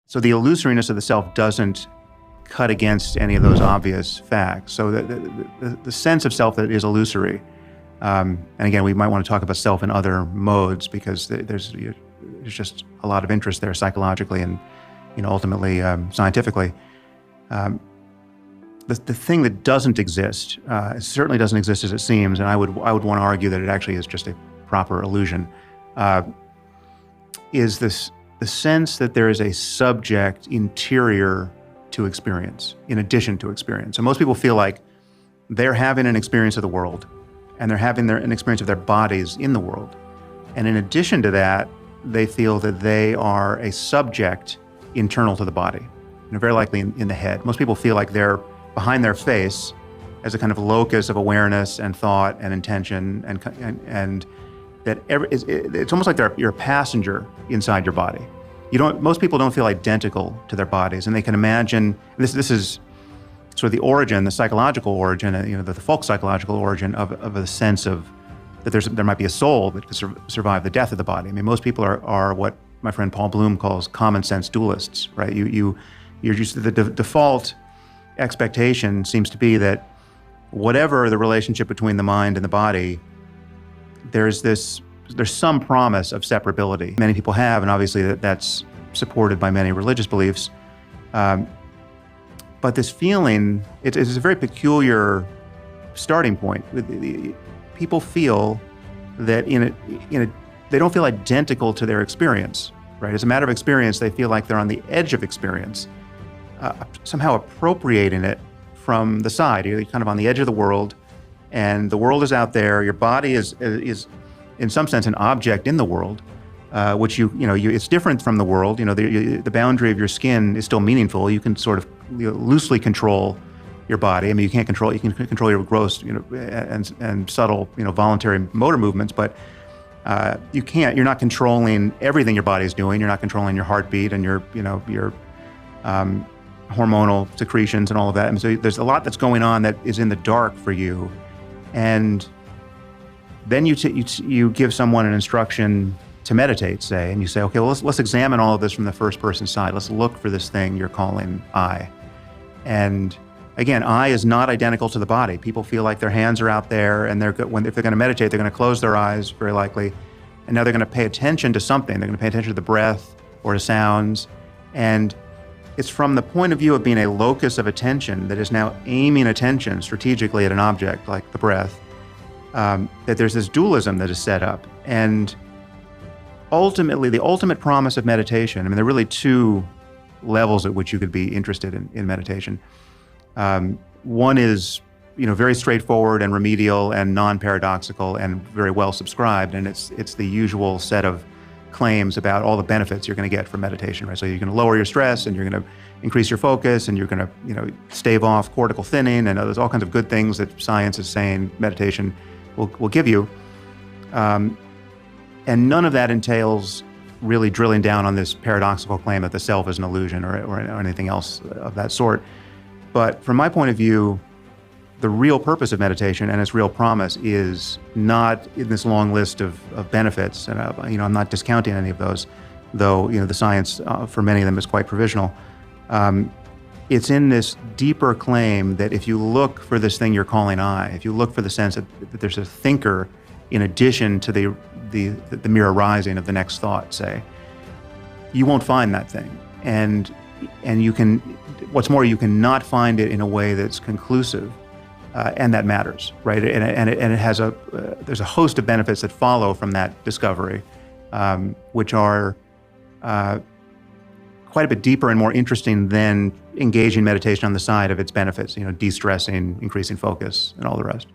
So the illusoriness of the self doesn't cut against any of those obvious facts. So the sense of self that is illusory, and again, we might want to talk about self in other modes because there's just a lot of interest there psychologically and ultimately scientifically. The thing that doesn't exist, it certainly doesn't exist as it seems, and I would want to argue that it actually is just a proper illusion, is the sense that there is a subject interior to experience, in addition to experience. So most people feel like they're having an experience of the world, and they're having an experience of their bodies in the world. And in addition to that, they feel that they are a subject internal to the body, very likely in the head. Most people feel like they're behind their face as a kind of locus of awareness and thought and intention, and that it's almost like you're a passenger inside your body. Most people don't feel identical to their bodies, and they can imagine, this is sort of the origin, the psychological origin, the folk psychological origin of a sense of that there might be a soul that could survive the death of the body. I mean, most people are what my friend Paul Bloom calls common sense dualists, right? You're just the default expectation seems to be that whatever the relationship between the mind and the body, there's some promise of separability. Many people have, and obviously that's supported by many religious beliefs. But this feeling, it's a very peculiar starting point. People feel that they don't feel identical to their experience, right? As a matter of experience, they feel like they're on the edge of experience, somehow appropriating it from the side. You're kind of on the edge of the world, and the world is out there. Your body is in some sense an object in the world, which it's different from the world. The boundary of your skin is still meaningful. You can sort of loosely control your body. I mean, you can control your gross, and subtle, voluntary motor movements, but you're not controlling everything your body is doing. You're not controlling your heartbeat and your hormonal secretions and all of that. And so there's a lot that's going on that is in the dark for you. And then you give someone an instruction to meditate, say, and you say, okay, well, let's examine all of this from the first person side. Let's look for this thing you're calling I. And again, I is not identical to the body. People feel like their hands are out there, and if they're going to meditate, they're going to close their eyes very likely, and now they're going to pay attention to something. They're going to pay attention to the breath or to sounds, and it's from the point of view of being a locus of attention that is now aiming attention strategically at an object like the breath, that there's this dualism that is set up. And ultimately, the ultimate promise of meditation, there are really two levels at which you could be interested in meditation. One is, very straightforward and remedial and non-paradoxical and very well subscribed, and it's the usual set of claims about all the benefits you're going to get from meditation, right? So you're going to lower your stress, and you're going to increase your focus, and you're going to, stave off cortical thinning, and there's all kinds of good things that science is saying meditation will give you. And none of that entails really drilling down on this paradoxical claim that the self is an illusion or anything else of that sort. But from my point of view, the real purpose of meditation and its real promise is not in this long list of benefits. And I'm not discounting any of those, though the science for many of them is quite provisional. It's in this deeper claim that if you look for this thing you're calling I, if you look for the sense that there's a thinker in addition to the mere arising of the next thought, say, you won't find that thing. And you can, what's more, you cannot find it in a way that's conclusive, and that matters, right? And it has there's a host of benefits that follow from that discovery, which are quite a bit deeper and more interesting than engaging meditation on the side of its benefits, de-stressing, increasing focus, and all the rest.